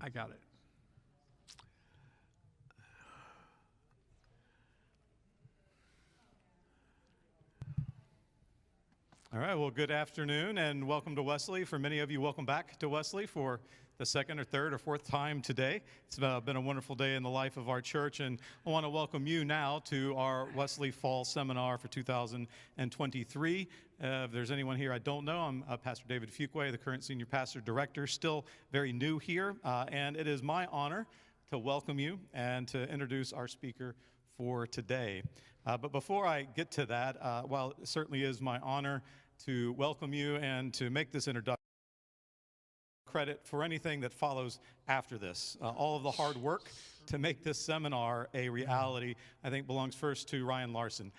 I got it. All right, well, good afternoon and welcome to Wesley. For many of you, welcome back to Wesley for the second or third or fourth time today. It's been a wonderful day in the life of our church, and I want to welcome you now to our Wesley Fall Seminar for 2023. If there's anyone here I don't know, I'm Pastor David Fuqua, the current Senior Pastor Director, still very new here, and it is my honor to welcome you and to introduce our speaker for today. But before I get to that, while it certainly is my honor to welcome you and to make this introduction, credit for anything that follows after this. All of the hard work to make this seminar a reality, I think, belongs first to Ryan Larson,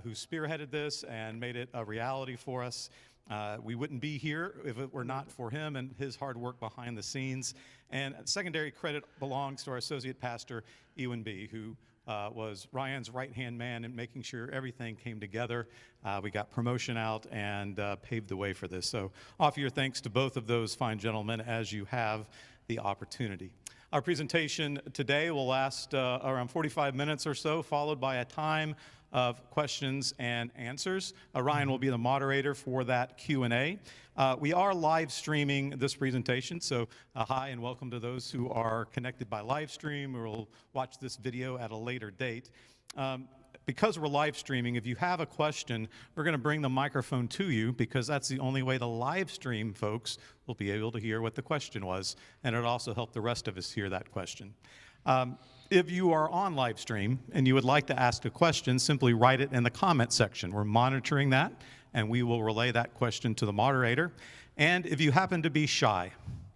who spearheaded this and made it a reality for us. We wouldn't be here if it were not for him and his hard work behind the scenes. And secondary credit belongs to our associate pastor, Ewan B., who was Ryan's right-hand man in making sure everything came together. We got promotion out and paved the way for this. So offer your thanks to both of those fine gentlemen as you have the opportunity. Our presentation today will last around 45 minutes or so, followed by a time of questions and answers. Ryan will be the moderator for that Q&A. We are live streaming this presentation, so hi and welcome to those who are connected by live stream or will watch this video at a later date. Because we're live streaming, if you have a question, we're going to bring the microphone to you because that's the only way the live stream folks will be able to hear what the question was, and it'll also help the rest of us hear that question. If you are on live stream and you would like to ask a question, simply write it in the comment section. We're monitoring that, and we will relay that question to the moderator. And if you happen to be shy,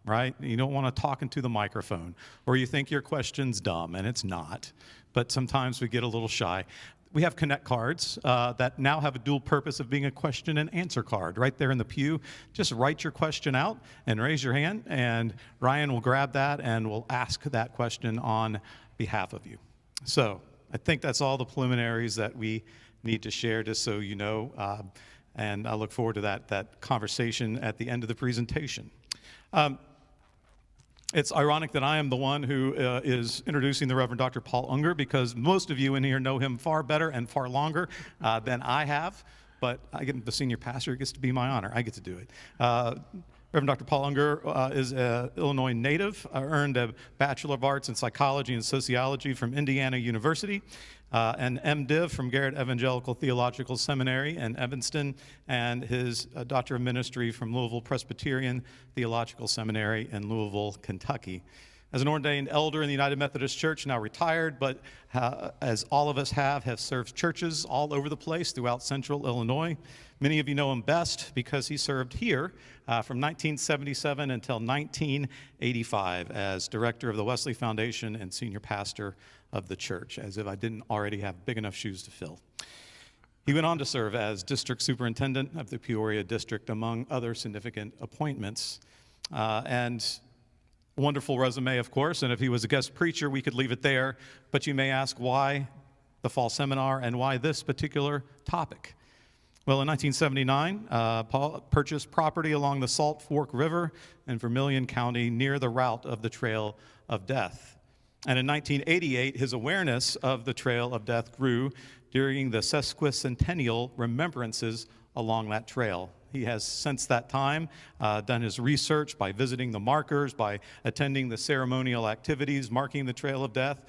right, you don't want to talk into the microphone, or you think your question's dumb, and it's not, but sometimes we get a little shy, we have Connect cards that now have a dual purpose of being a question and answer card right there in the pew. Just write your question out and raise your hand, and Ryan will grab that and will ask that question on behalf of you. So I think that's all the preliminaries that we need to share, just so you know, and I look forward to that conversation at the end of the presentation. It's ironic that I am the one who is introducing the Reverend Dr. Paul Unger, because most of you in here know him far better and far longer than I have, but I get the senior pastor. It gets to be my honor. I get to do it. Reverend Dr. Paul Unger is an Illinois native, earned a Bachelor of Arts in Psychology and Sociology from Indiana University, an MDiv from Garrett Evangelical Theological Seminary in Evanston, and his Doctor of Ministry from Louisville Presbyterian Theological Seminary in Louisville, Kentucky. As an ordained elder in the United Methodist Church, now retired, but as all of us have served churches all over the place throughout central Illinois. Many of you know him best because he served here from 1977 until 1985 as director of the Wesley Foundation and senior pastor of the church, as if I didn't already have big enough shoes to fill. He went on to serve as district superintendent of the Peoria district, among other significant appointments. And wonderful resume, of course, and if he was a guest preacher, we could leave it there. But you may ask, why the fall seminar and why this particular topic? Well, in 1979, Paul purchased property along the Salt Fork River in Vermilion County near the route of the Trail of Death. And in 1988, his awareness of the Trail of Death grew during the sesquicentennial remembrances along that trail. He has, since that time, done his research by visiting the markers, by attending the ceremonial activities marking the Trail of Death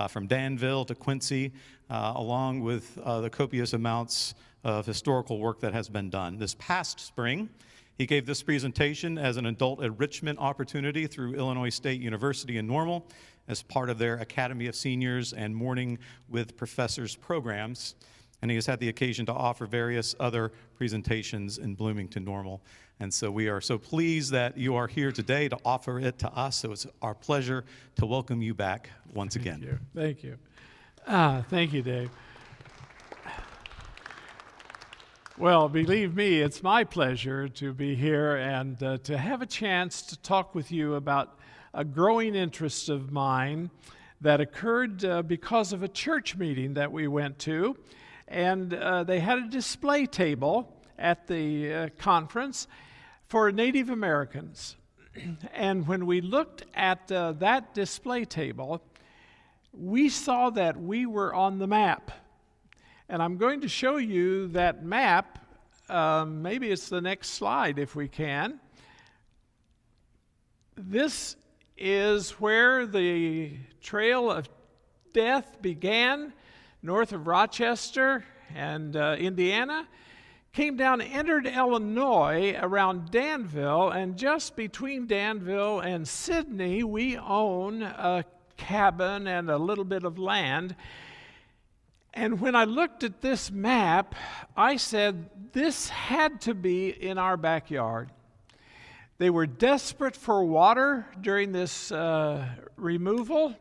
from Danville to Quincy, along with the copious amounts of historical work that has been done. This past spring, he gave this presentation as an adult enrichment opportunity through Illinois State University in Normal as part of their Academy of Seniors and Morning with Professors programs. And he has had the occasion to offer various other presentations in Bloomington Normal. And so we are so pleased that you are here today to offer it to us. So it's our pleasure to welcome you back once again. Thank you. Thank you, Dave. Well, believe me, it's my pleasure to be here and to have a chance to talk with you about a growing interest of mine that occurred because of a church meeting that we went to. And they had a display table at the conference for Native Americans. And when we looked at that display table, we saw that we were on the map. And I'm going to show you that map. Maybe it's the next slide if we can. This is where the Trail of Death began, north of Rochester and Indiana. Came down, entered Illinois around Danville, and just between Danville and Sydney, we own a cabin and a little bit of land. And when I looked at this map, I said, this had to be in our backyard. They were desperate for water during this removal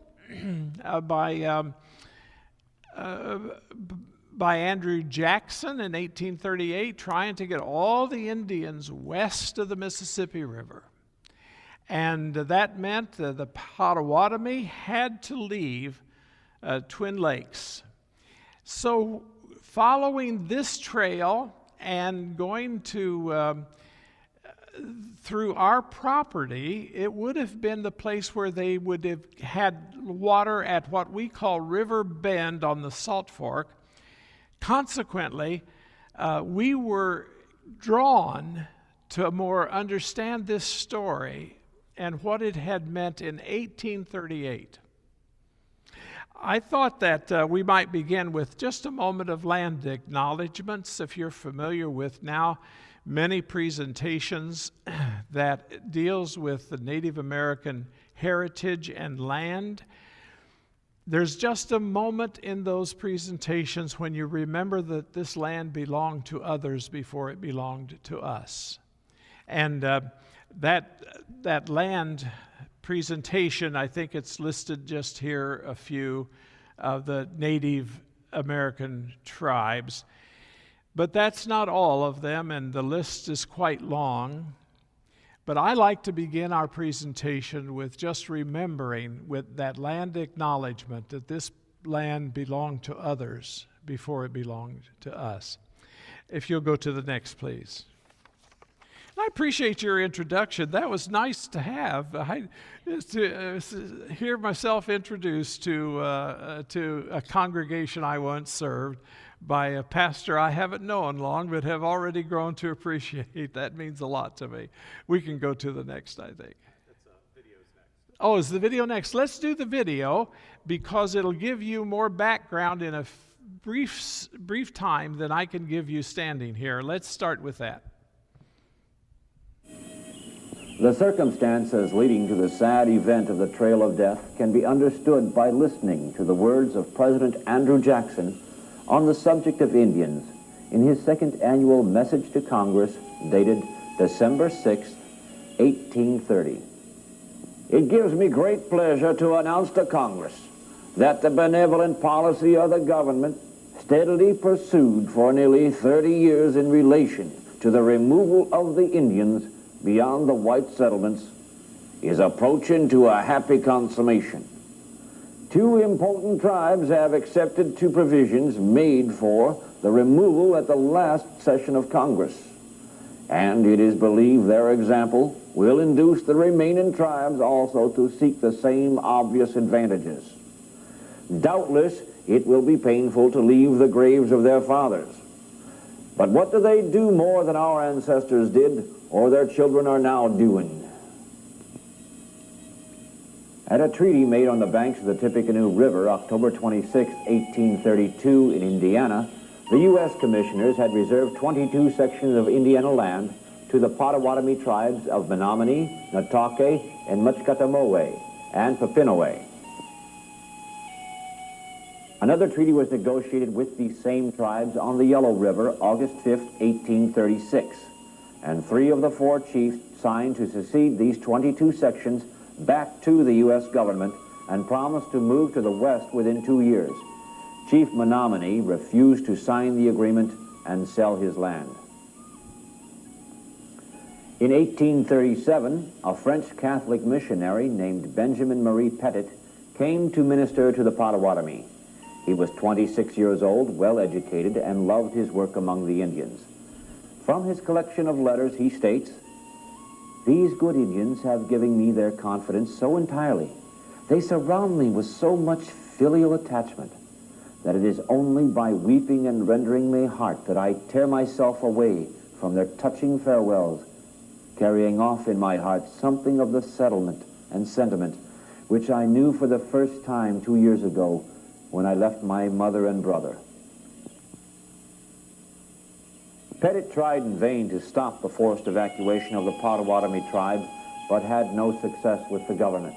by Andrew Jackson in 1838, trying to get all the Indians west of the Mississippi River. And that meant the Potawatomi had to leave Twin Lakes. So following this trail and going to through our property, it would have been the place where they would have had water at what we call River Bend on the Salt Fork. Consequently, we were drawn to more understand this story and what it had meant in 1838. I thought that we might begin with just a moment of land acknowledgments. If you're familiar with now many presentations that deals with the Native American heritage and land, there's just a moment in those presentations when you remember that this land belonged to others before it belonged to us. And that land presentation, I think it's listed just here, a few of the Native American tribes. But that's not all of them, and the list is quite long. But I like to begin our presentation with just remembering with that land acknowledgement that this land belonged to others before it belonged to us. If you'll go to the next, please. I appreciate your introduction. That was nice to have. To hear myself introduced to a congregation I once served by a pastor I haven't known long, but have already grown to appreciate. That means a lot to me. We can go to the next, I think. Video's next. Oh, is the video next? Let's do the video because it'll give you more background in a brief time than I can give you standing here. Let's start with that. The circumstances leading to the sad event of the Trail of Death can be understood by listening to the words of President Andrew Jackson on the subject of Indians in his second annual message to Congress dated December 6, 1830. It gives me great pleasure to announce to Congress that the benevolent policy of the government steadily pursued for nearly 30 years in relation to the removal of the Indians beyond the white settlements is approaching to a happy consummation. Two important tribes have accepted two provisions made for the removal at the last session of Congress, and it is believed their example will induce the remaining tribes also to seek the same obvious advantages. Doubtless, it will be painful to leave the graves of their fathers. But what do they do more than our ancestors did, or their children are now doing? At a treaty made on the banks of the Tippecanoe River, October 26, 1832, in Indiana, the U.S. commissioners had reserved 22 sections of Indiana land to the Potawatomi tribes of Menominee, Natake, and Muchkatamowe, and Papineau. Another treaty was negotiated with these same tribes on the Yellow River, August 5, 1836, and 3 of the 4 chiefs signed to secede these 22 sections back to the U.S. government and promised to move to the west within 2 years. Chief Menominee refused to sign the agreement and sell his land. In 1837, a French Catholic missionary named Benjamin Marie Petit came to minister to the Potawatomi. He was 26 years old, well-educated, and loved his work among the Indians. From his collection of letters, he states, These good Indians have given me their confidence so entirely. They surround me with so much filial attachment that it is only by weeping and rending my heart that I tear myself away from their touching farewells, carrying off in my heart something of the settlement and sentiment which I knew for the first time 2 years ago when I left my mother and brother. Pettit tried in vain to stop the forced evacuation of the Potawatomi tribe, but had no success with the government.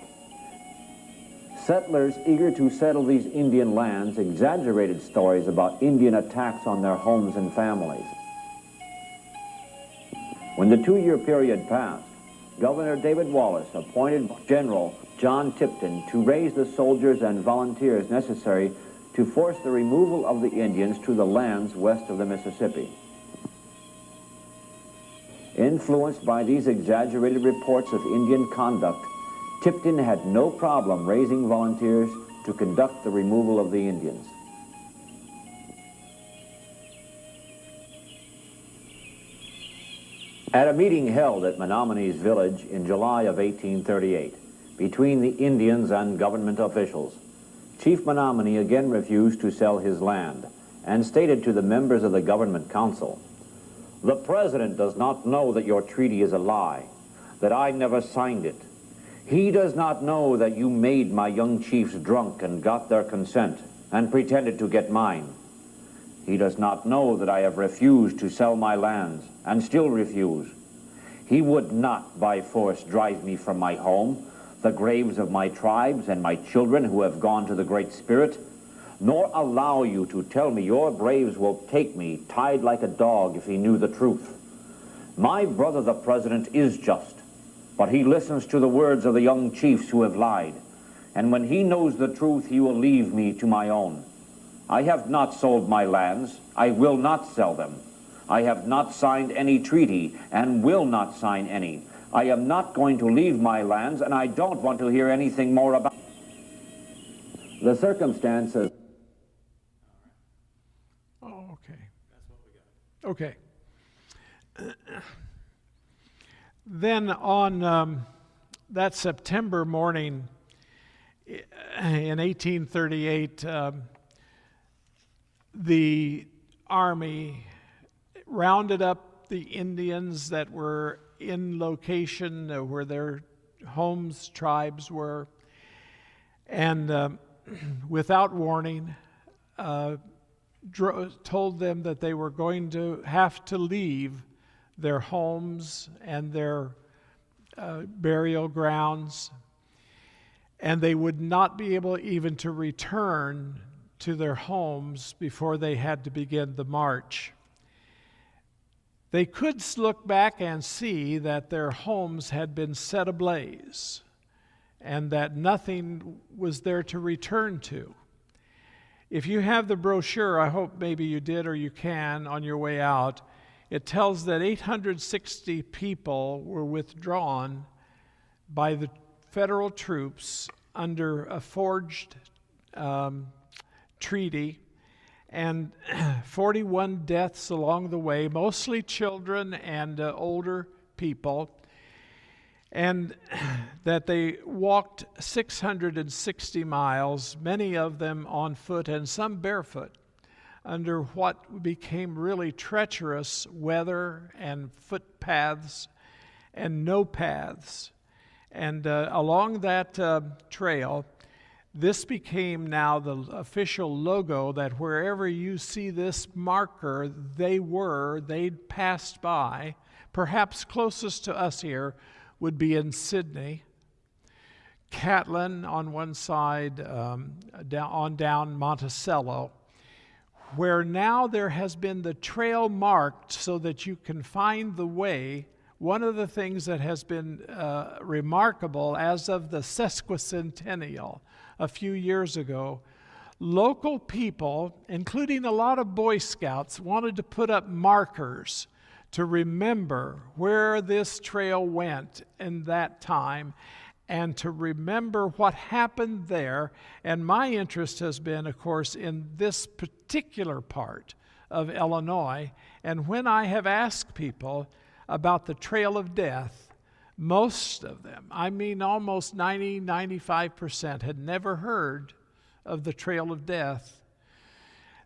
Settlers eager to settle these Indian lands exaggerated stories about Indian attacks on their homes and families. When the 2-year period passed, Governor David Wallace appointed General John Tipton to raise the soldiers and volunteers necessary to force the removal of the Indians to the lands west of the Mississippi. Influenced by these exaggerated reports of Indian conduct, Tipton had no problem raising volunteers to conduct the removal of the Indians. At a meeting held at Menominee Village in July of 1838, between the Indians and government officials, Chief Menominee again refused to sell his land and stated to the members of the government council, "The President does not know that your treaty is a lie, that I never signed it. He does not know that you made my young chiefs drunk and got their consent and pretended to get mine. He does not know that I have refused to sell my lands and still refuse. He would not by force drive me from my home, the graves of my tribes and my children who have gone to the Great Spirit, nor allow you to tell me your braves will take me tied like a dog if he knew the truth. My brother the President is just, but he listens to the words of the young chiefs who have lied, and when he knows the truth, he will leave me to my own. I have not sold my lands. I will not sell them. I have not signed any treaty and will not sign any. I am not going to leave my lands, and I don't want to hear anything more about it." The circumstances... Oh, okay. That's what we got. Okay. Then on that September morning in 1838, the Army rounded up the Indians that were in location where their homes, tribes were, and without warning, told them that they were going to have to leave their homes and their burial grounds, and they would not be able even to return to their homes before they had to begin the march. They could look back and see that their homes had been set ablaze and that nothing was there to return to. If you have the brochure, I hope maybe you did or you can on your way out, it tells that 860 people were withdrawn by the federal troops under a forged treaty, and 41 deaths along the way, mostly children and older people, and that they walked 660 miles, many of them on foot and some barefoot, under what became really treacherous weather and footpaths and no paths. And along that trail, this became now the official logo that wherever you see this marker, they'd passed by. Perhaps closest to us here would be in Sydney. Catlin on one side, down Monticello, where now there has been the trail marked so that you can find the way. One of the things that has been remarkable as of the sesquicentennial a few years ago, local people, including a lot of Boy Scouts, wanted to put up markers to remember where this trail went in that time and to remember what happened there. And my interest has been, of course, in this particular part of Illinois. And when I have asked people about the Trail of Death, Most of them, I mean almost 95%, had never heard of the Trail of Death.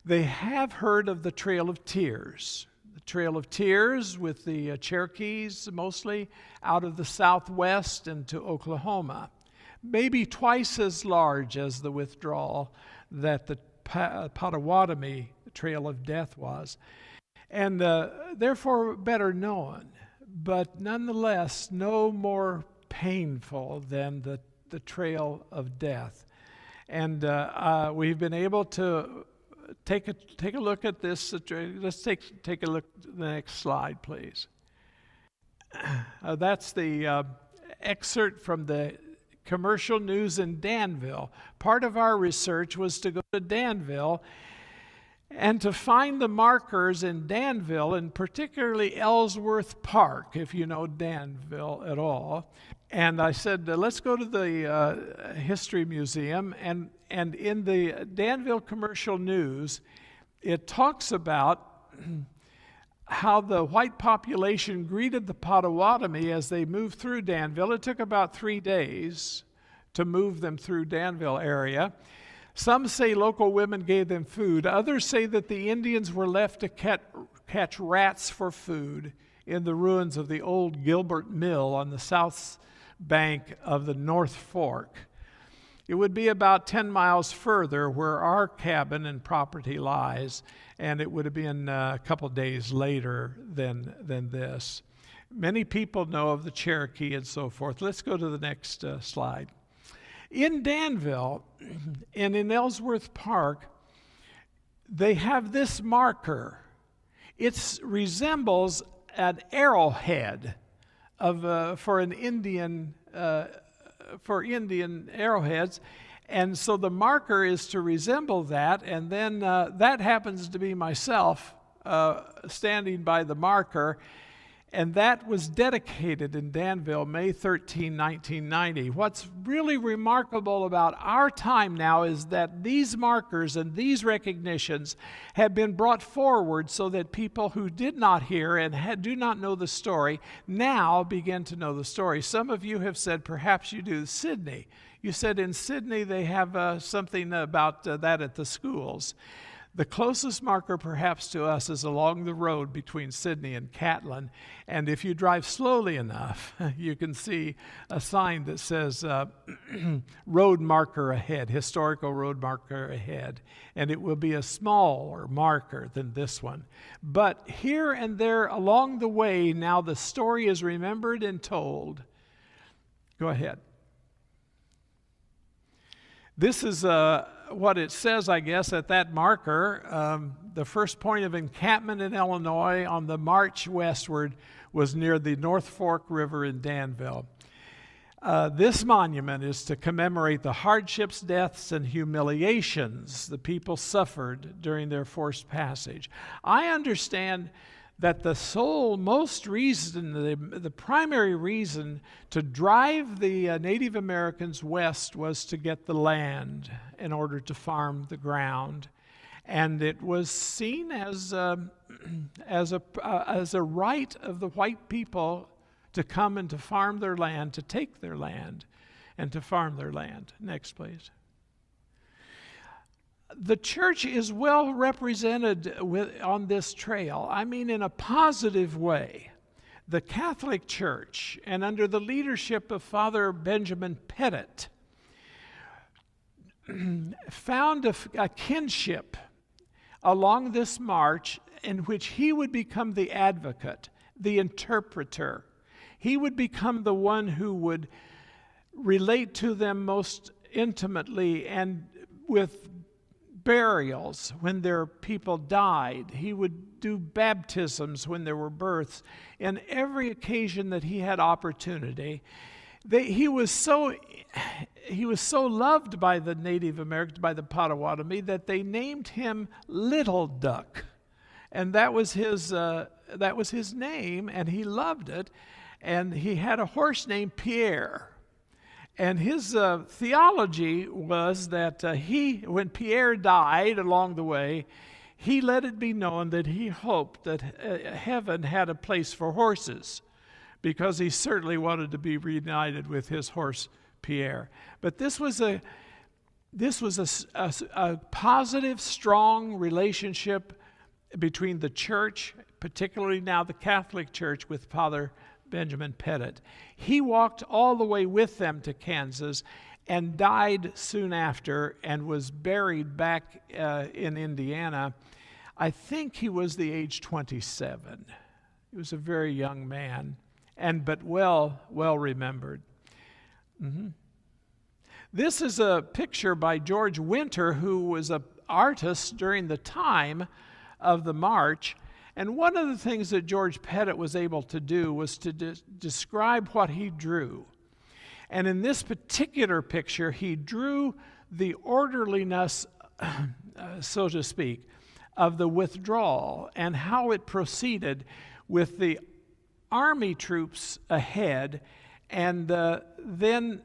They have heard of the Trail of Tears. The Trail of Tears with the Cherokees, mostly out of the Southwest into Oklahoma. Maybe twice as large as the withdrawal that the Potawatomi Trail of Death was, and therefore better known, but nonetheless no more painful than the Trail of Death. And we've been able to take a look at this. Let's take a look at the next slide, please. That's the excerpt from the Commercial News in Danville. Part of our research was to go to Danville and to find the markers in Danville, and particularly Ellsworth Park, if you know Danville at all. And I said, let's go to the History Museum. And in the Danville Commercial News, it talks about how the white population greeted the Potawatomi as they moved through Danville. It took about 3 days to move them through Danville area. Some say local women gave them food. Others say that the Indians were left to catch rats for food in the ruins of the old Gilbert Mill on the south bank of the North Fork. It would be about 10 miles further where our cabin and property lies, and it would have been a couple days later than this. Many people know of the Cherokee and so forth. Let's go to the next slide. In Danville and in Ellsworth Park, they have this marker. It resembles an arrowhead for Indian arrowheads, and so the marker is to resemble that. And then that happens to be myself standing by the marker, and that was dedicated in Danville, May 13, 1990. What's really remarkable about our time now is that these markers and these recognitions have been brought forward so that people who did not hear and do not know the story now begin to know the story. Some of you have said, perhaps you do, Sydney. You said in Sydney they have something about that at the schools. The closest marker perhaps to us is along the road between Sydney and Catlin, and if you drive slowly enough, you can see a sign that says road marker ahead, historical road marker ahead, and it will be a smaller marker than this one. But here and there along the way, now the story is remembered and told. Go ahead. This is what it says, I guess, at that marker. The first point of encampment in Illinois on the march westward was near the North Fork River in Danville. This monument is to commemorate the hardships, deaths, and humiliations the people suffered during their forced passage. I understand that the primary reason to drive the Native Americans west was to get the land in order to farm the ground. And it was seen as a right of the white people to come and to farm their land, to take their land, and to farm their land. Next, please. The church is well represented on this trail. I mean, in a positive way. The Catholic Church, and under the leadership of Father Benjamin Pettit, found a kinship along this march in which he would become the advocate, the interpreter. He would become the one who would relate to them most intimately, and with burials when their people died. He would do baptisms when there were births. And every occasion that he had opportunity, he was so loved by the Native Americans, by the Potawatomi, that they named him Little Duck, and that was his name, and he loved it. And he had a horse named Pierre. And his theology was that when Pierre died along the way, he let it be known that he hoped that heaven had a place for horses, because he certainly wanted to be reunited with his horse Pierre. But this was a positive, strong relationship between the church, particularly now the Catholic Church, with Father Benjamin Pettit. He walked all the way with them to Kansas and died soon after and was buried back in Indiana. I think he was the age 27. He was a very young man, but well remembered. This is a picture by George Winter, who was an artist during the time of the march. And one of the things that George Pettit was able to do was to describe what he drew. And in this particular picture, he drew the orderliness, so to speak, of the withdrawal and how it proceeded with the army troops ahead, and then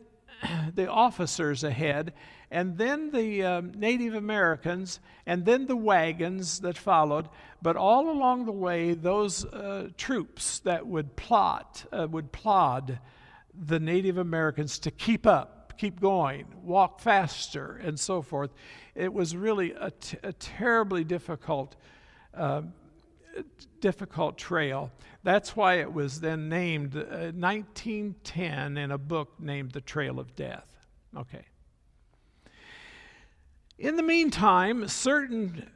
the officers ahead, and then the Native Americans, and then the wagons that followed. But all along the way, those troops that would plod the Native Americans to keep up, keep going, walk faster, and so forth. It was really a terribly difficult trail. That's why it was then named 1910 in a book named The Trail of Death. Okay. In the meantime, certain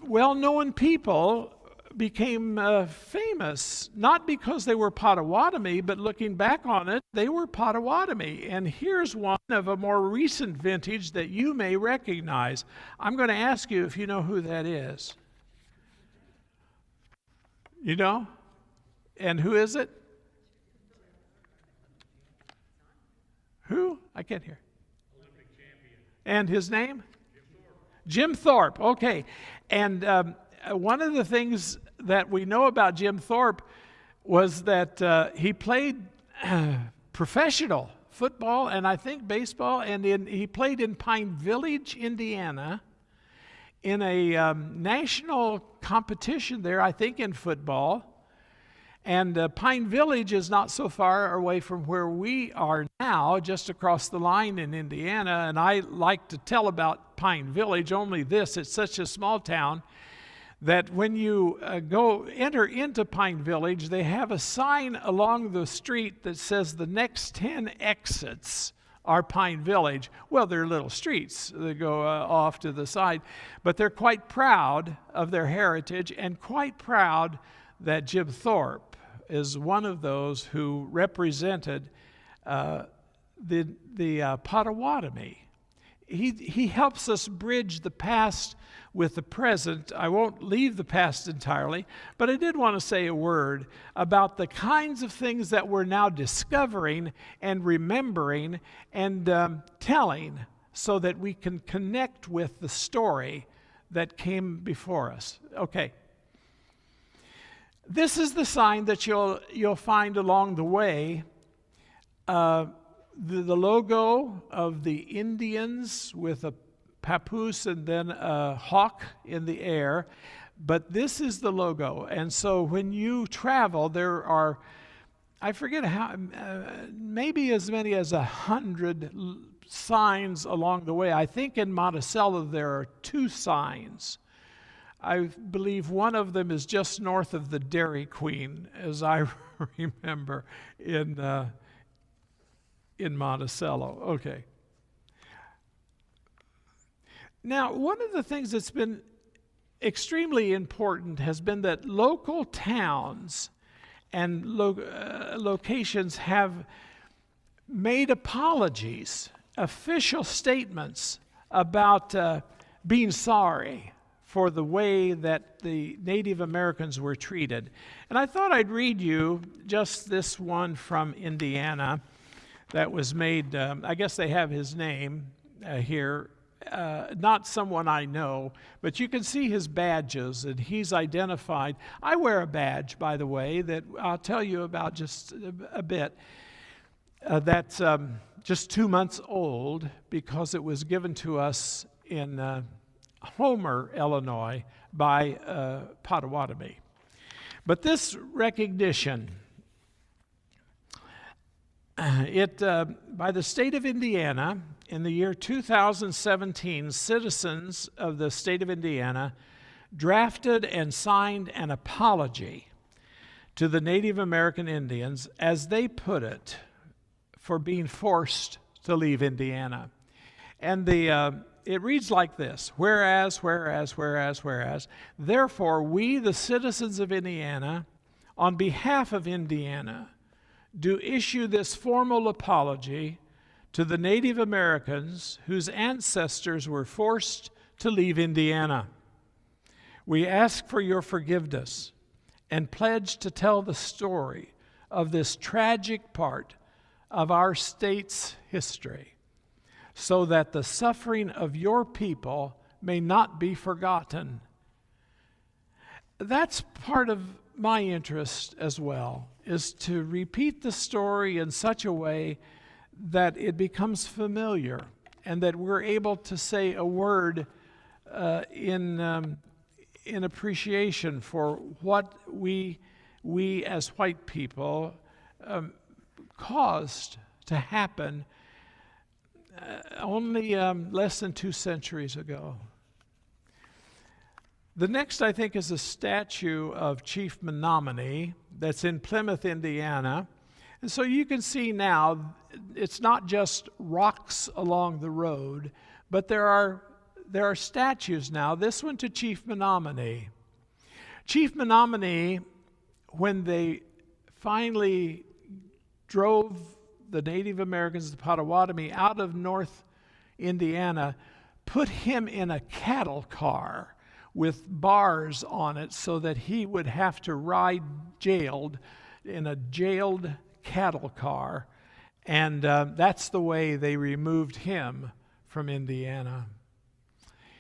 well-known people became famous, not because they were Potawatomi, but looking back on it, they were Potawatomi. And here's one of a more recent vintage that you may recognize. I'm going to ask you if you know who that is. You know? And who is it? Who? I can't hear. Olympic champion. And his name? Jim Thorpe. Okay. And one of the things that we know about Jim Thorpe was that he played professional football and I think baseball, and he played in Pine Village, Indiana, in a national competition there, I think in football. And Pine Village is not so far away from where we are now, just across the line in Indiana. And I like to tell about Pine Village, only this: it's such a small town that when you enter into Pine Village, they have a sign along the street that says the next 10 exits are Pine Village. Well, they're little streets that go off to the side, but they're quite proud of their heritage and quite proud that Jim Thorpe is one of those who represented the Potawatomi. He helps us bridge the past with the present. I won't leave the past entirely, but I did want to say a word about the kinds of things that we're now discovering and remembering and telling, so that we can connect with the story that came before us. Okay. This is the sign that you'll find along the way. The logo of the Indians with a papoose and then a hawk in the air. But this is the logo. And so when you travel, there are, I forget how, maybe as many as 100 signs along the way. I think in Monticello there are 2 signs. I believe one of them is just north of the Dairy Queen, as I remember, in Monticello. Okay. Now, one of the things that's been extremely important has been that local towns and locations have made apologies, official statements about being sorry for the way that the Native Americans were treated. And I thought I'd read you just this one from Indiana that was made, I guess they have his name here, not someone I know, but you can see his badges, and he's identified. I wear a badge, by the way, that I'll tell you about just a bit. That's just 2 months old because it was given to us in Homer, Illinois, by Potawatomi. But this recognition By the state of Indiana, in the year 2017, citizens of the state of Indiana drafted and signed an apology to the Native American Indians, as they put it, for being forced to leave Indiana. And it reads like this: whereas, therefore we, the citizens of Indiana, on behalf of Indiana, do issue this formal apology to the Native Americans whose ancestors were forced to leave Indiana. We ask for your forgiveness and pledge to tell the story of this tragic part of our state's history, so that the suffering of your people may not be forgotten. That's part of my interest as well, is to repeat the story in such a way that it becomes familiar and that we're able to say a word in appreciation for what we as white people caused to happen only less than 2 centuries ago. The next, I think, is a statue of Chief Menominee that's in Plymouth, Indiana. And so you can see now, it's not just rocks along the road, but there are statues now. This one to Chief Menominee. Chief Menominee, when they finally drove the Native Americans, the Potawatomi, out of North Indiana, put him in a cattle car with bars on it so that he would have to ride jailed in a jailed cattle car. And that's the way they removed him from Indiana.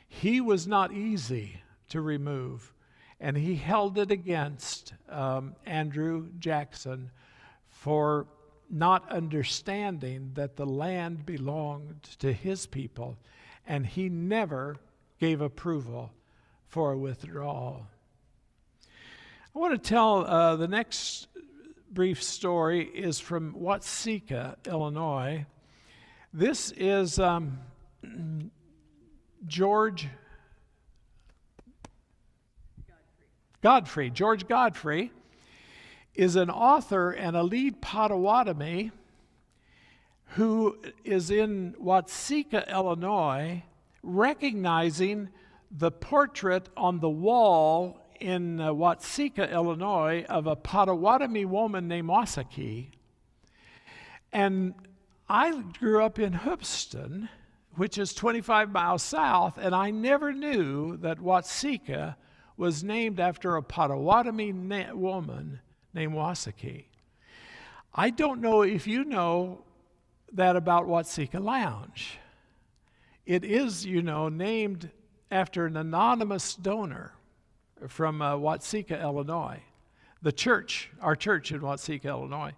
He was not easy to remove, and he held it against Andrew Jackson for not understanding that the land belonged to his people, and he never gave approval for a withdrawal. I want to tell the next brief story is from Watseka, Illinois. This is George Godfrey is an author and a lead Potawatomi who is in Watseka, Illinois, recognizing the portrait on the wall in Watseka, Illinois, of a Potawatomi woman named Wasaki. And I grew up in Hoopeston, which is 25 miles south, and I never knew that Watseka was named after a Potawatomi woman named Wasaki. I don't know if you know that about Watseka Lounge. It is, named after an anonymous donor from Watseka, Illinois. Our church in Watseka, Illinois.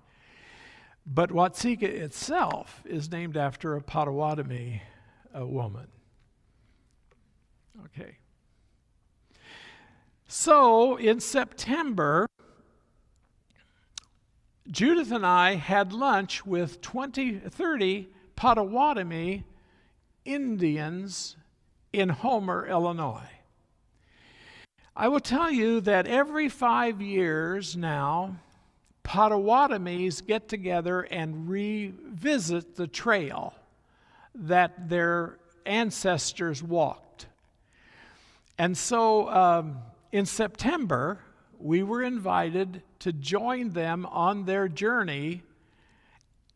But Watseka itself is named after a Potawatomi woman. Okay. So in September, Judith and I had lunch with 30 Potawatomi Indians in Homer, Illinois. I will tell you that every 5 years now, Potawatomis get together and revisit the trail that their ancestors walked. And so in September, we were invited to join them on their journey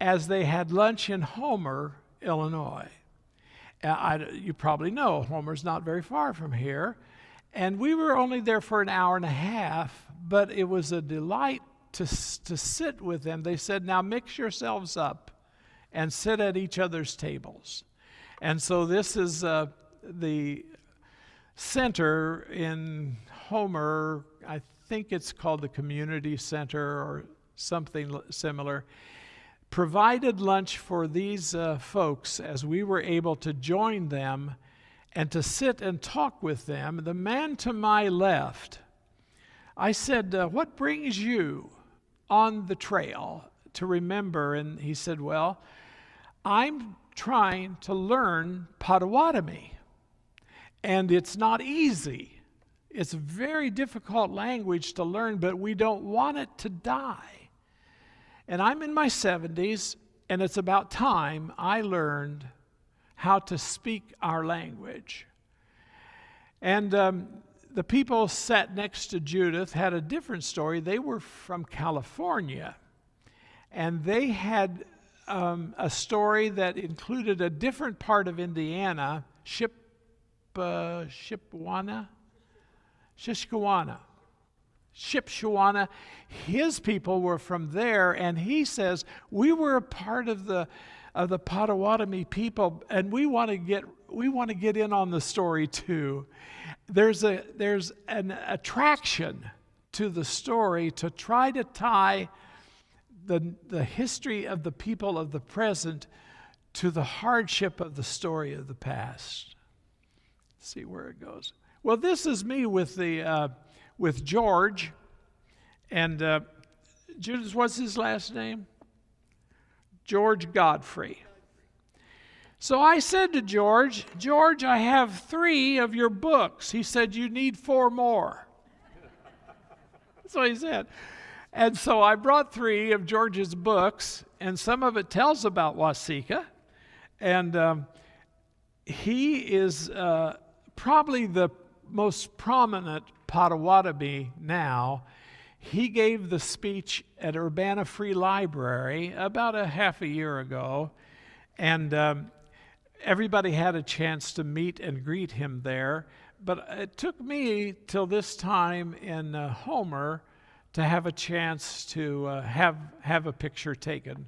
as they had lunch in Homer, Illinois. You probably know Homer's not very far from here. And we were only there for an hour and a half, but it was a delight to sit with them. They said, now mix yourselves up and sit at each other's tables. And so this is the center in Homer. I think it's called the Community Center or something similar. Provided lunch for these folks as we were able to join them and to sit and talk with them. The man to my left, I said, what brings you on the trail to remember. And he said, well, I'm trying to learn Potawatomi, and it's not easy. It's a very difficult language to learn, but we don't want it to die. And I'm in my 70s, and it's about time I learned how to speak our language. And the people sat next to Judith had a different story. They were from California, and they had a story that included a different part of Indiana, Shipshewana. His people were from there, and he says, we were a part of the Potawatomi people, and we want to get in on the story too. There's an attraction to the story to try to tie the history of the people of the present to the hardship of the story of the past. Let's see where it goes. Well, this is me with George, and Judith, what's his last name? George Godfrey. So I said to George, I have 3 of your books. He said, you need 4 more. That's what he said. And so I brought 3 of George's books, and some of it tells about Waseca. And he is probably the most prominent Potawatomi now. He gave the speech at Urbana Free Library about a half a year ago, and everybody had a chance to meet and greet him there. But it took me till this time in Homer to have a chance to have a picture taken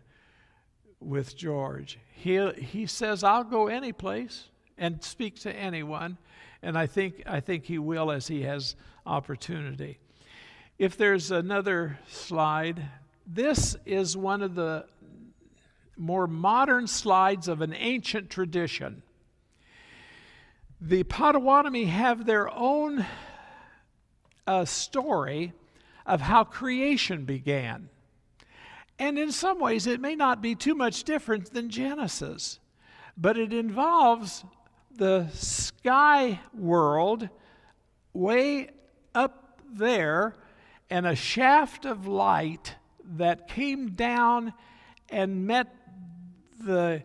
with George. He says, I'll go any place and speak to anyone, and I think he will as he has opportunity. If there's another slide, this is one of the more modern slides of an ancient tradition. The Potawatomi have their own story of how creation began. And in some ways, it may not be too much different than Genesis, but it involves the sky world way up there and a shaft of light that came down and met the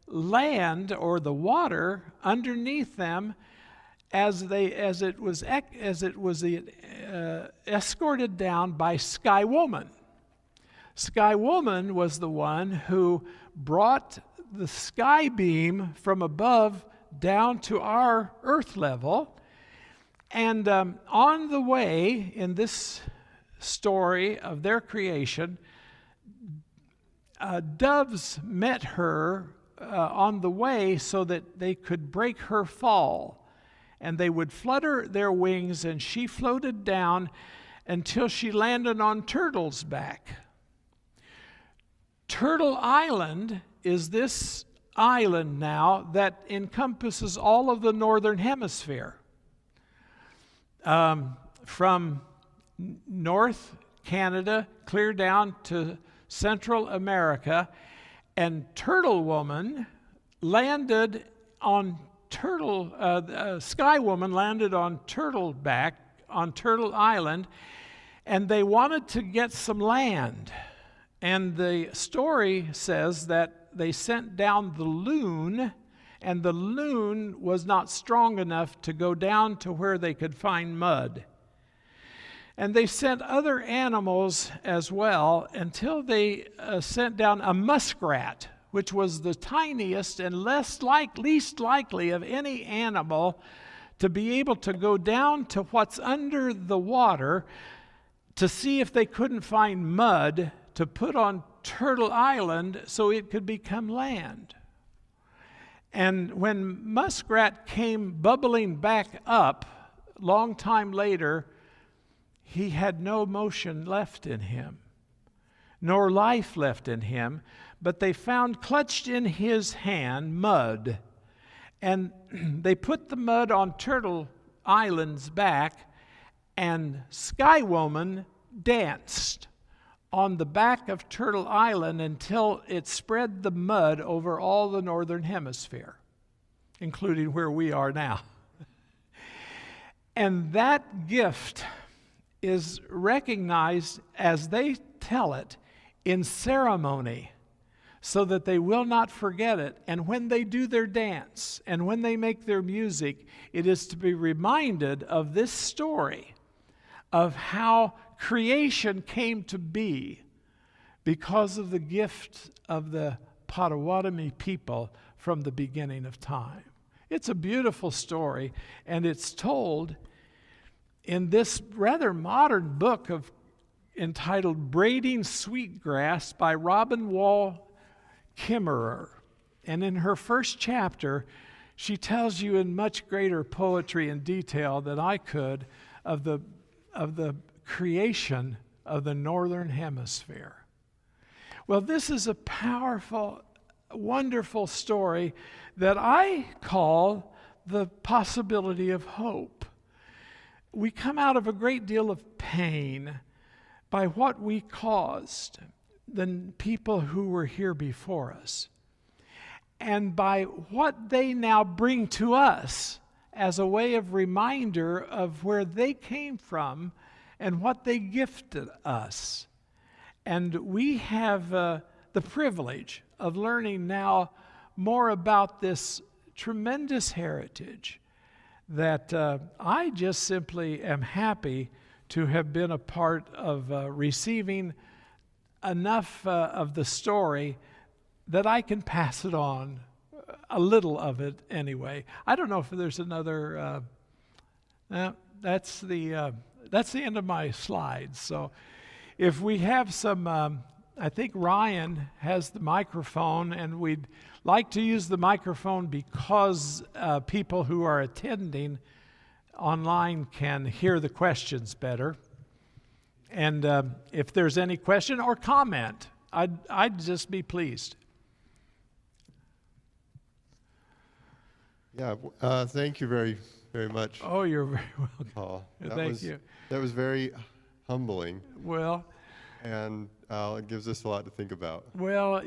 land or the water underneath them as it was escorted down by Sky Woman. Sky Woman was the one who brought the sky beam from above down to our earth level. And on the way in this story of their creation, doves met her on the way so that they could break her fall. And they would flutter their wings, and she floated down until she landed on Turtle's back. Turtle Island is this island now that encompasses all of the northern hemisphere. From North Canada clear down to Central America, and Turtle Woman landed on Sky Woman landed on Turtle Island, and they wanted to get some land. And the story says that they sent down the loon, and the loon was not strong enough to go down to where they could find mud. And they sent other animals as well until they sent down a muskrat, which was the tiniest and least likely of any animal to be able to go down to what's under the water to see if they couldn't find mud to put on Turtle Island so it could become land. And when muskrat came bubbling back up, long time later, he had no motion left in him, nor life left in him, but they found clutched in his hand mud, and they put the mud on Turtle Island's back, and Sky Woman danced on the back of Turtle Island until it spread the mud over all the northern hemisphere, including where we are now. And that gift is recognized, as they tell it, in ceremony, so that they will not forget it. And when they do their dance and when they make their music, it is to be reminded of this story of how creation came to be because of the gift of the Potawatomi people from the beginning of time. It's a beautiful story, and it's told in this rather modern book entitled Braiding Sweetgrass by Robin Wall Kimmerer. And in her first chapter, she tells you in much greater poetry and detail than I could of the creation of the northern hemisphere. Well, this is a powerful, wonderful story that I call the possibility of hope. We come out of a great deal of pain by what we caused, the people who were here before us, and by what they now bring to us as a way of reminder of where they came from and what they gifted us. And we have the privilege of learning now more about this tremendous heritage that I just simply am happy to have been a part of receiving enough of the story that I can pass it on, a little of it anyway. I don't know if there's another, that's the end of my slides. So if we have some, I think Ryan has the microphone, and we'd like to use the microphone because people who are attending online can hear the questions better. And if there's any question or comment, I'd just be pleased. Yeah, thank you very, very much, Oh, you're very welcome. Paul. Thank you. That was very humbling, Well, and it gives us a lot to think about. well,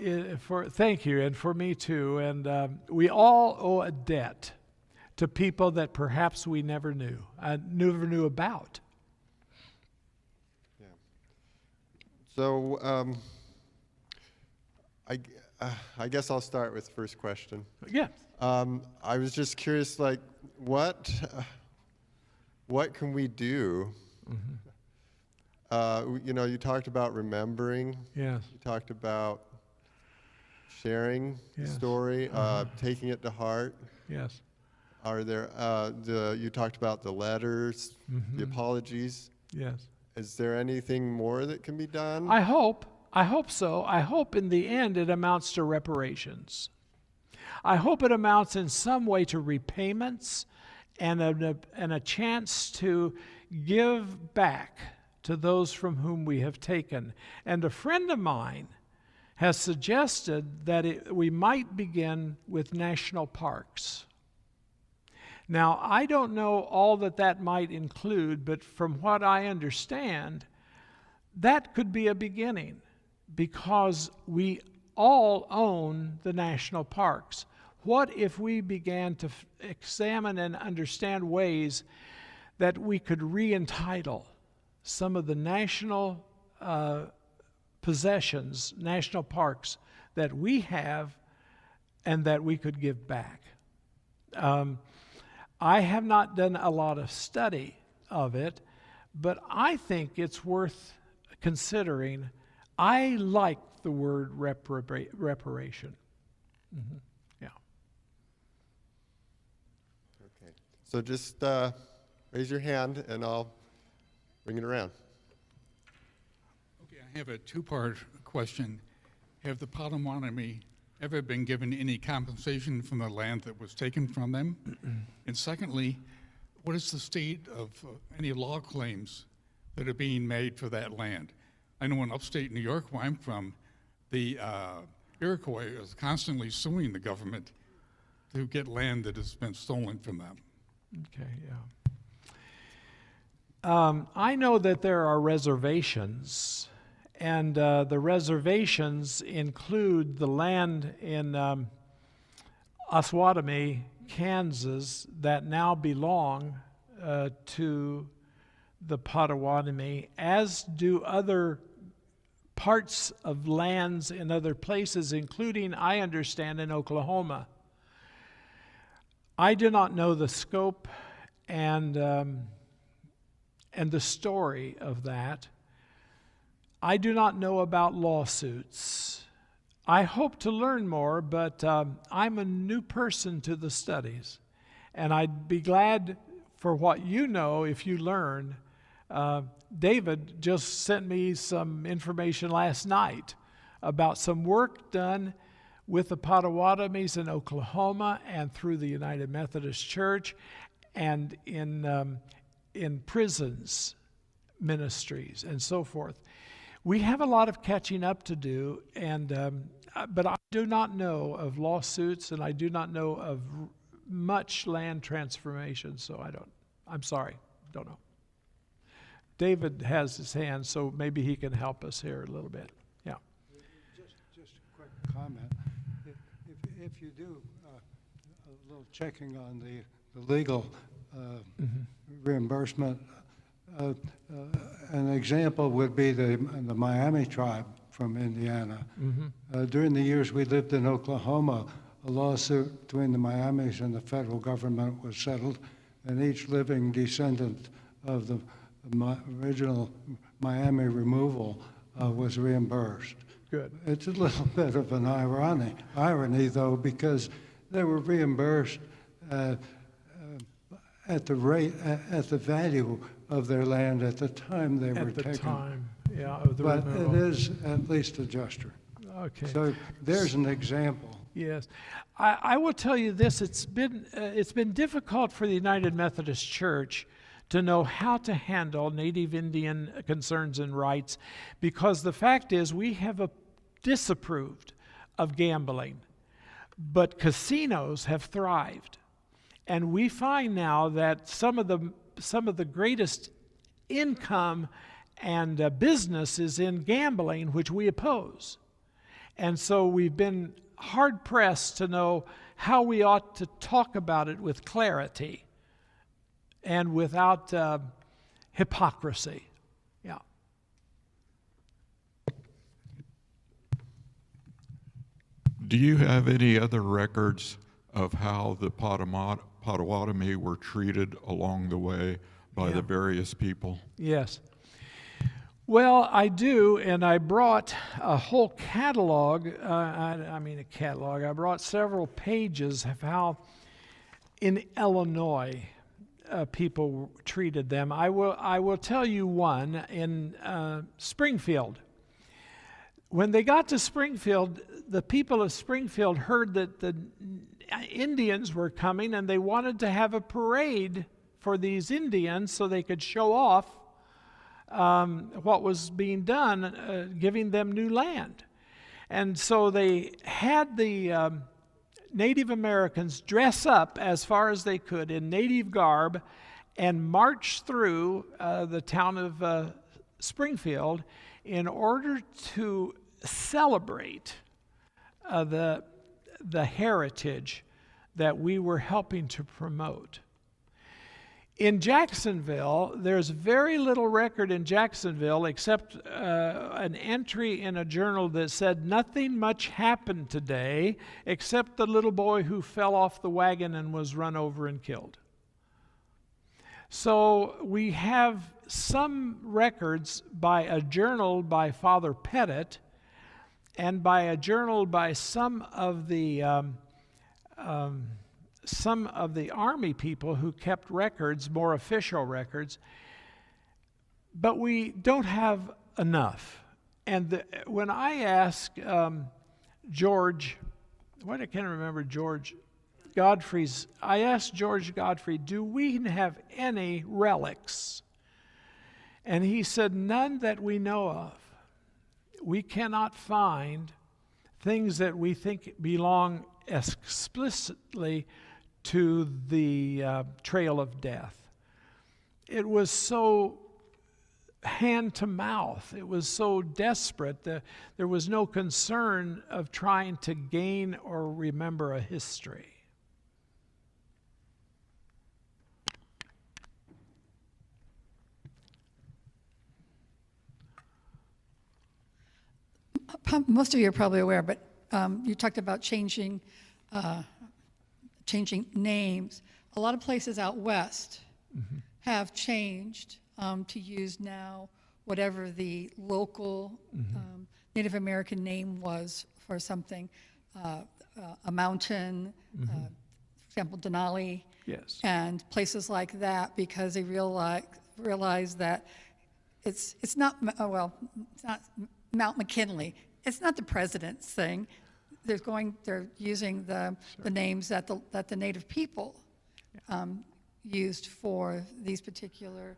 thank you, and for me too. And we all owe a debt to people that perhaps we never knew about. Yeah. So I guess I'll start with the first question. Yeah. I was just curious, like, what can we do? Mm-hmm. You talked about remembering. Yes. You talked about sharing the Yes. story, taking it to heart. Yes. Are there? You talked about the letters, the apologies. Yes. Is there anything more that can be done? I hope so. I hope in the end it amounts to reparations. I hope it amounts in some way to repayments and a chance to give back to those from whom we have taken. And a friend of mine has suggested that we might begin with national parks. Now, I don't know all that might include, but from what I understand, that could be a beginning, because we all own the national parks. What if we began to examine and understand ways that we could re-entitle some of the national possessions, national parks that we have, and that we could give back? I have not done a lot of study of it, but I think it's worth considering. I like the word reparation. Mm-hmm. Yeah. Okay. So just raise your hand, and I'll bring it around. Okay, I have a two-part question. Have the Potawatomi ever been given any compensation from the land that was taken from them? And secondly, what is the state of any law claims that are being made for that land? I know in upstate New York, where I'm from, the Iroquois is constantly suing the government to get land that has been stolen from them. Okay, yeah. I know that there are reservations, And the reservations include the land in Osawatomie, Kansas, that now belong to the Potawatomi, as do other parts of lands in other places, including, I understand, in Oklahoma. I do not know the scope and the story of that. I do not know about lawsuits. I hope to learn more, but I'm a new person to the studies, and I'd be glad for what you know if you learn. David just sent me some information last night about some work done with the Potawatomis in Oklahoma and through the United Methodist Church and in prisons, ministries, and so forth. We have a lot of catching up to do, but I do not know of lawsuits, and I do not know of much land transformation, so I'm sorry, don't know. David has his hand, so maybe he can help us here a little bit. Yeah. Just a quick comment. If you do a little checking on the legal reimbursement, an example would be the Miami tribe from Indiana. During the years we lived in Oklahoma, a lawsuit between the Miamis and the federal government was settled, and each living descendant of the original Miami removal was reimbursed. Good. It's a little bit of an irony, though, because they were reimbursed at the rate, at the value of their land at the time they were taken. At the time, yeah, of the But removal. it is at least a gesture. Okay. So there's an example. Yes. I will tell you this, it's been difficult for the United Methodist Church to know how to handle Native Indian concerns and rights, because the fact is we have disapproved of gambling, but casinos have thrived. And we find now that some of the greatest income and business is in gambling, which we oppose. And so we've been hard-pressed to know how we ought to talk about it with clarity and without hypocrisy. Yeah. Do you have any other records of how the Potawatomi were treated along the way by the various people? Yes. Well, I do, and I brought a whole catalog. I brought several pages of how in Illinois people treated them. I will tell you one in Springfield. When they got to Springfield, the people of Springfield heard that the Indians were coming, and they wanted to have a parade for these Indians so they could show off what was being done, giving them new land. And so they had the Native Americans dress up as far as they could in native garb and march through the town of Springfield in order to celebrate the heritage that we were helping to promote. In Jacksonville, there's very little record in Jacksonville except an entry in a journal that said nothing much happened today except the little boy who fell off the wagon and was run over and killed. So we have some records by a journal by Father Pettit and by a journal by some of the Army people who kept records, more official records, but we don't have enough. And when I asked George Godfrey's, I asked George Godfrey, do we have any relics? And he said, none that we know of. We cannot find things that we think belong explicitly to the trail of death. It was so hand to mouth. It was so desperate that there was no concern of trying to gain or remember a history. Most of you are probably aware, but you talked about changing names. A lot of places out west have changed to use now whatever the local Native American name was for something, a mountain, for example, Denali, Yes. and places like that, because they realize that it's not it's not Mount McKinley. It's not the president's thing. They're using the names that the native people used for these particular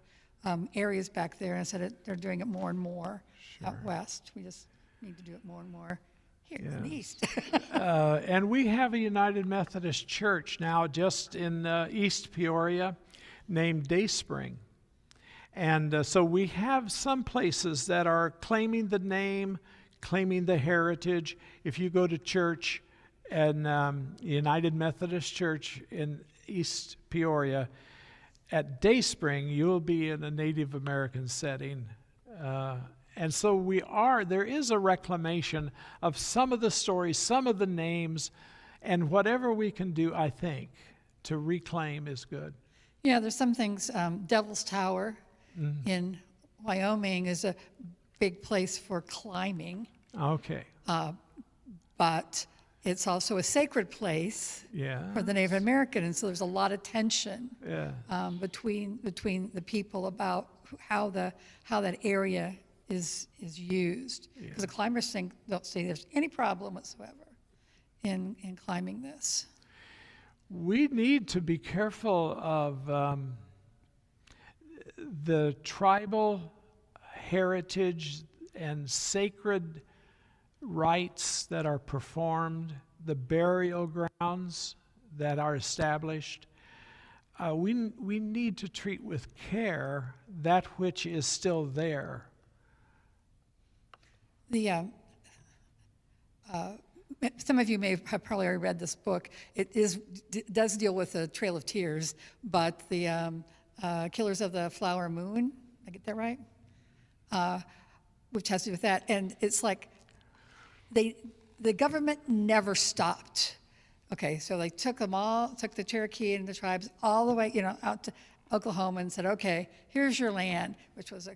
areas back there, and said they're doing it more and more out west. We just need to do it more and more here in the east. And we have a United Methodist Church now just in East Peoria named Dayspring. And so we have some places that are claiming the name, claiming the heritage. If you go to church and United Methodist Church in East Peoria, at Dayspring, you'll be in a Native American setting. And so there is a reclamation of some of the stories, some of the names, and whatever we can do, I think, to reclaim is good. Yeah, there's some things. Devil's Tower in Wyoming is a big place for climbing. Okay. But it's also a sacred place for the Native American, and so there's a lot of tension between the people about how that area is used. Because the climbers don't see there's any problem whatsoever in climbing this. We need to be careful of the tribal heritage and sacred rites that are performed, the burial grounds that are established. We need to treat with care that which is still there. Some of you may have probably already read this book. It does deal with the Trail of Tears, but the Killers of the Flower Moon, did I get that right? Which has to do with that. And it's like the government never stopped. Okay, so they took the Cherokee and the tribes all the way, out to Oklahoma and said, okay, here's your land, which was a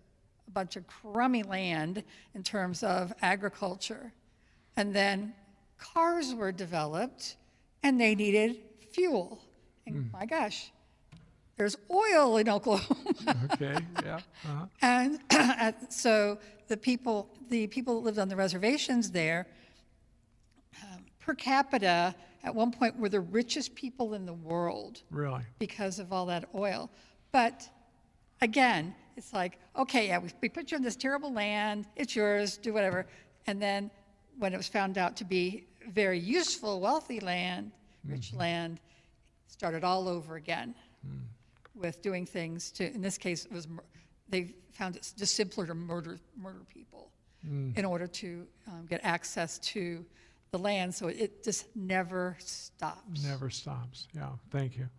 bunch of crummy land in terms of agriculture. And then cars were developed, and they needed fuel. And my gosh, there's oil in Oklahoma. Okay, yeah. Uh-huh. And so the people that lived on the reservations there, per capita, at one point were the richest people in the world. Really? Because of all that oil. But again, it's like, okay, yeah, we put you in this terrible land, it's yours, do whatever. And then when it was found out to be very useful, wealthy land, rich land, started all over again with doing things to, in this case, they found it just simpler to murder people in order to get access to the land, so it just never stops. Never stops, yeah, thank you.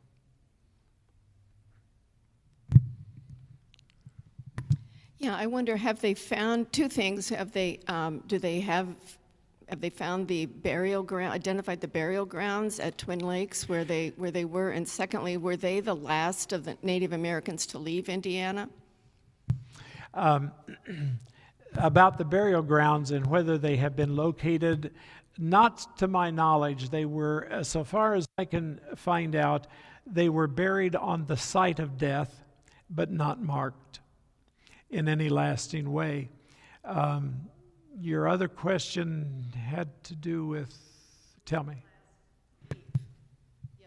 Yeah, I wonder, have they found two things? Have they found the burial ground, identified the burial grounds at Twin Lakes where they were? And secondly, were they the last of the Native Americans to leave Indiana? About the burial grounds and whether they have been located, not to my knowledge. They were, so far as I can find out, they were buried on the site of death, but not marked in any lasting way. Your other question had to do with, tell me. Yeah,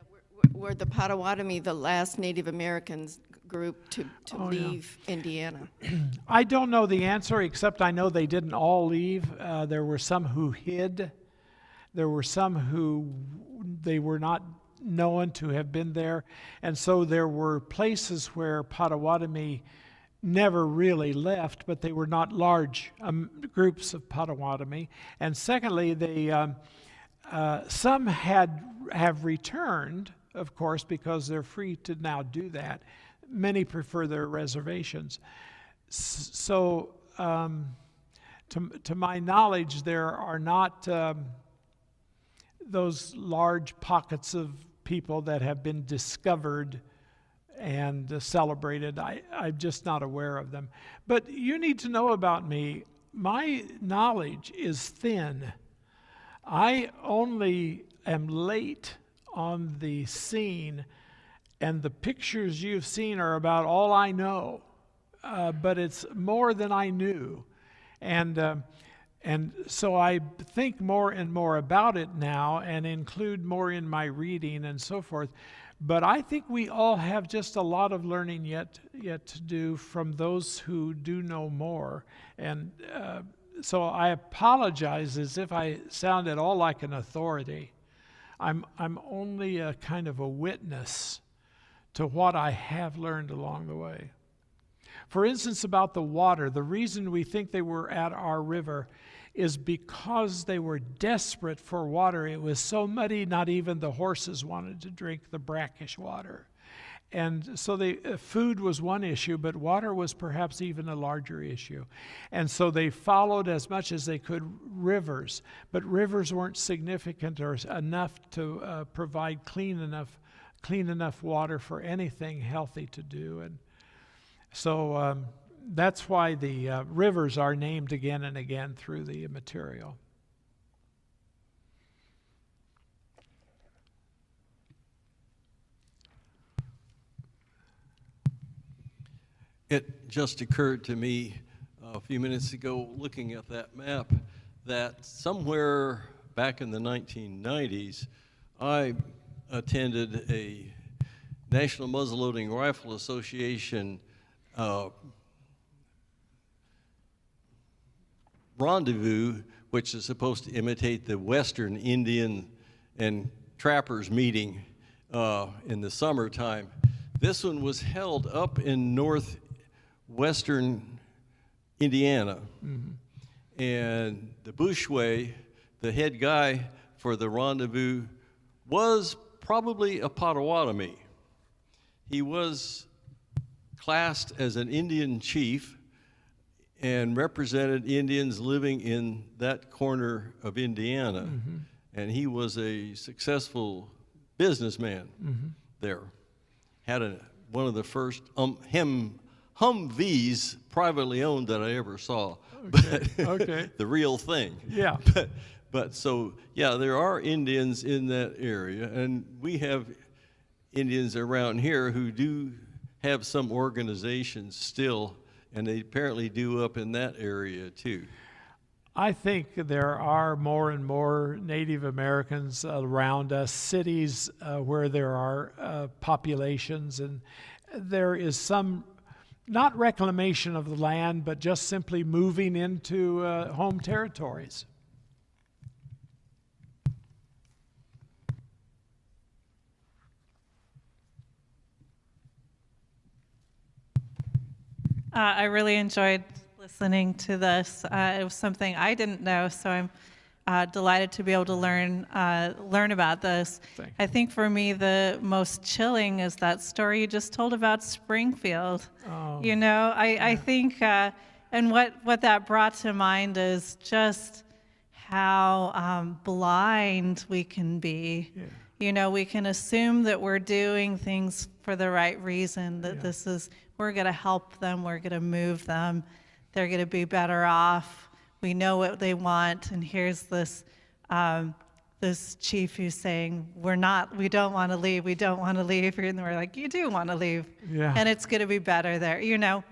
were the Potawatomi the last Native Americans group to leave Indiana? I don't know the answer, except I know they didn't all leave. There were some who hid. There were some who they were not known to have been there. And so there were places where Potawatomi never really left, but they were not large groups of Potawatomi. And secondly, some have returned, of course, because they're free to now do that. Many prefer their reservations. So, to my knowledge, there are not those large pockets of people that have been discovered and celebrated. I'm just not aware of them. But you need to know about me. My knowledge is thin. I only am late on the scene, and the pictures you've seen are about all I know. But it's more than I knew. And so I think more and more about it now and include more in my reading and so forth. But I think we all have just a lot of learning yet to do from those who do know more. And so I apologize as if I sound at all like an authority. I'm only a kind of a witness to what I have learned along the way. For instance, about the water, the reason we think they were at our river is because they were desperate for water. It was so muddy, not even the horses wanted to drink the brackish water. And so food was one issue, but water was perhaps even a larger issue. And so they followed as much as they could rivers, but rivers weren't significant or enough to provide clean enough water for anything healthy to do. And so that's why the rivers are named again and again through the material. It just occurred to me a few minutes ago, looking at that map, that somewhere back in the 1990s, I attended a National Muzzleloading Rifle Association rendezvous, which is supposed to imitate the Western Indian and Trappers meeting in the summertime. This one was held up in northwestern Indiana. Mm-hmm. And the Bushway, the head guy for the rendezvous, was probably a Potawatomi. He was classed as an Indian chief and represented Indians living in that corner of Indiana. Mm-hmm. And he was a successful businessman there. Had one of the first Humvees privately owned that I ever saw. Okay. Okay. The real thing. Yeah. But so, yeah, there are Indians in that area, and we have Indians around here who do have some organizations still, and they apparently do up in that area too. I think there are more and more Native Americans around us, cities where there are populations, and there is some, not reclamation of the land, but just simply moving into home territories. I really enjoyed listening to this. It was something I didn't know, so I'm delighted to be able to learn about this. Thanks. I think for me the most chilling is that story you just told about Springfield. Oh. You know, I think, and what that brought to mind is just how blind we can be. Yeah. You know, we can assume that we're doing things for the right reason, that we're going to help them, we're going to move them, they're going to be better off. We know what they want, and here's this this chief who's saying, we don't want to leave, and we're like, you do want to leave, and it's going to be better there, you know,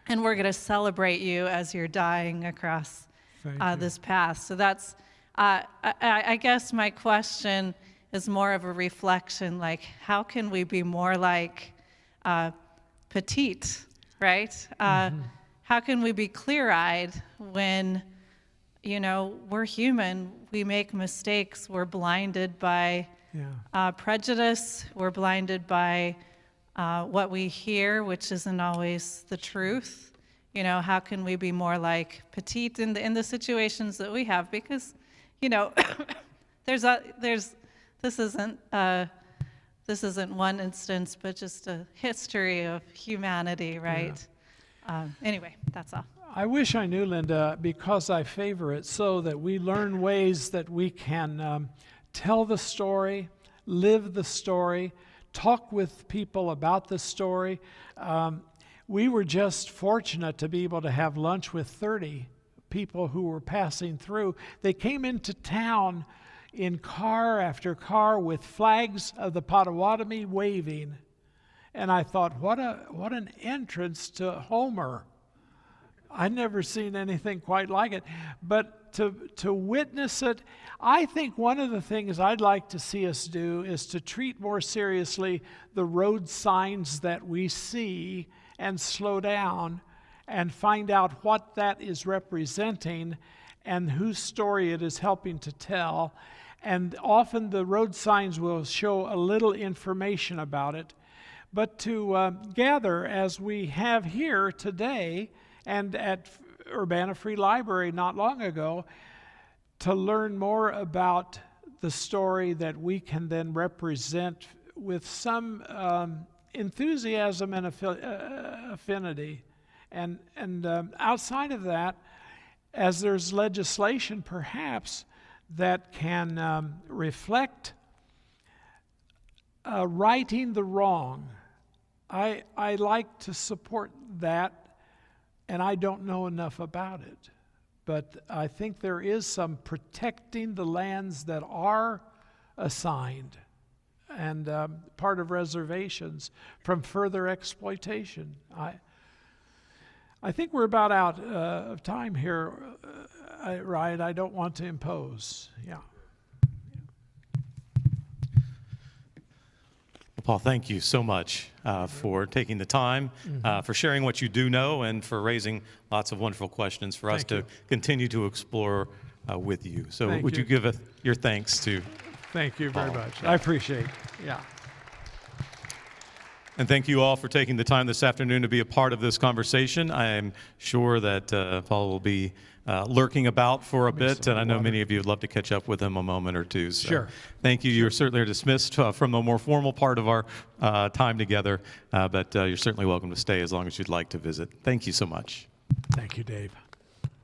and we're going to celebrate you as you're dying across this path. So that's, I guess my question is more of a reflection, like, how can we be more like Petite, right? How can we be clear-eyed when, you know, we're human, we make mistakes, we're blinded by prejudice, we're blinded by what we hear, which isn't always the truth. You know, how can we be more like Petite in the situations that we have? Because, you know, this isn't one instance, but just a history of humanity, right? Yeah. Anyway, that's all. I wish I knew, Linda, because I favor it so that we learn ways that we can tell the story, live the story, talk with people about the story. We were just fortunate to be able to have lunch with 30 people who were passing through. They came into town in car after car with flags of the Potawatomi waving. And I thought, what an entrance to Homer. I'd never seen anything quite like it. But to witness it, I think one of the things I'd like to see us do is to treat more seriously the road signs that we see and slow down and find out what that is representing and whose story it is helping to tell. And often the road signs will show a little information about it. But to gather, as we have here today and at Urbana Free Library not long ago, to learn more about the story that we can then represent with some enthusiasm and affinity. And outside of that, as there's legislation perhaps that can reflect righting the wrong, I like to support that, and I don't know enough about it. But I think there is some protecting the lands that are assigned and part of reservations from further exploitation. I think we're about out of time here, right? I don't want to impose. Yeah. Paul, thank you so much for taking the time, for sharing what you do know, and for raising lots of wonderful questions for us to continue to explore with you. So would you give your thanks to Thank you very Paul. much. I appreciate it. Yeah. And thank you all for taking the time this afternoon to be a part of this conversation. I am sure that Paul will be lurking about for a bit, and I know many of you would love to catch up with him a moment or two. So sure. Thank you. You're certainly dismissed from the more formal part of our time together, but you're certainly welcome to stay as long as you'd like to visit. Thank you so much. Thank you, Dave.